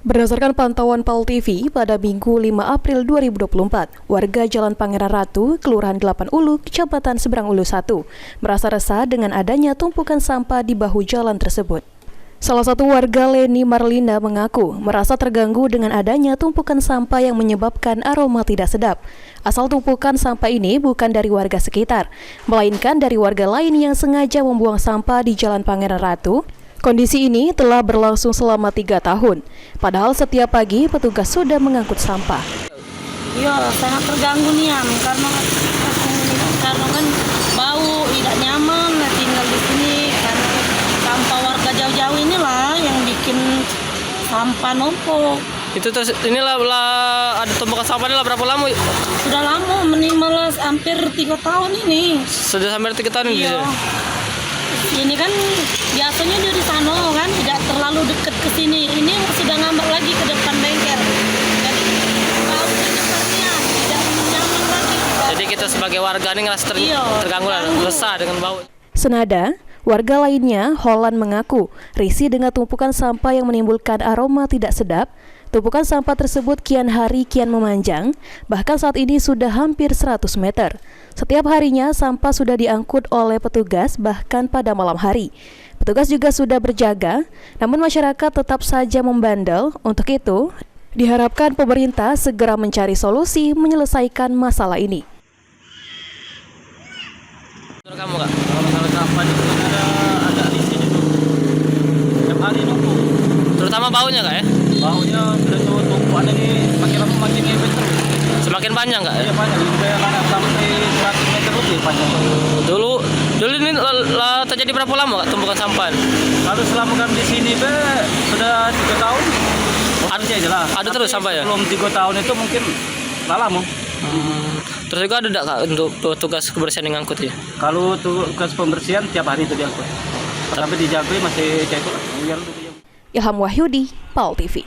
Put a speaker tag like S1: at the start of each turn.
S1: Berdasarkan pantauan PAL TV pada Minggu 5 April 2024, warga Jalan Pangeran Ratu, Kelurahan 8 Ulu, Kecamatan Seberang Ulu 1, merasa resah dengan adanya tumpukan sampah di bahu jalan tersebut. Salah satu warga, Leni Marlina, mengaku merasa terganggu dengan adanya tumpukan sampah yang menyebabkan aroma tidak sedap. Asal tumpukan sampah ini bukan dari warga sekitar, melainkan dari warga lain yang sengaja membuang sampah di Jalan Pangeran Ratu. Kondisi ini telah berlangsung selama 3 tahun, padahal setiap pagi petugas sudah mengangkut sampah.
S2: Iya, sangat terganggu nih karena kan bau, tidak nyaman tinggal di sini karena sampah warga jauh-jauh inilah yang bikin sampah numpuk.
S3: Itu terus inilah ada tumpukan sampah ini berapa lama?
S2: Sudah lama, minimal hampir 3 tahun ini.
S3: Sudah hampir 3 tahun ini.
S2: Iya. Ini kan biasanya dari sana kan tidak terlalu dekat ke sini. Ini sudah ngambil lagi ke depan bengkel. Jadi baunya tidak nyaman lagi.
S3: Jadi kita sebagai warga ini ngerasa terganggu, resah dengan bau.
S1: Senada, warga lainnya, Holland, mengaku risih dengan tumpukan sampah yang menimbulkan aroma tidak sedap. Tumpukan sampah tersebut kian hari kian memanjang, bahkan saat ini sudah hampir 100 meter. Setiap harinya sampah sudah diangkut oleh petugas, bahkan pada malam hari. Petugas juga sudah berjaga, namun masyarakat tetap saja membandel. Untuk itu, diharapkan pemerintah segera mencari solusi menyelesaikan masalah ini.
S3: Menurut kamu, Kak? Kalau masalah sampah itu ada risih itu. Setiap hari numpuk. Terutama baunya, Kak, ya?
S4: Baunya sudah tumpuan ini makin lama makin ngepet terus.
S3: Semakin panjang, Kak, ya?
S4: Iya banyak, sudah sampai 100 meter lebih panjang.
S3: Dulu ini terjadi berapa lama, Kak, tumpukan sampah?
S4: Kalau selama kami di sini sudah 3 tahun.
S3: Ada terus sampah ya?
S4: Belum 3 tahun itu mungkin lama.
S3: Terus juga ada Kak untuk tugas kebersihan yang ngangkut ya?
S4: Kalau tugas pembersihan tiap hari itu diangkut. Tapi dijaga masih cek.
S1: Ilham Wahyudi, PAL TV.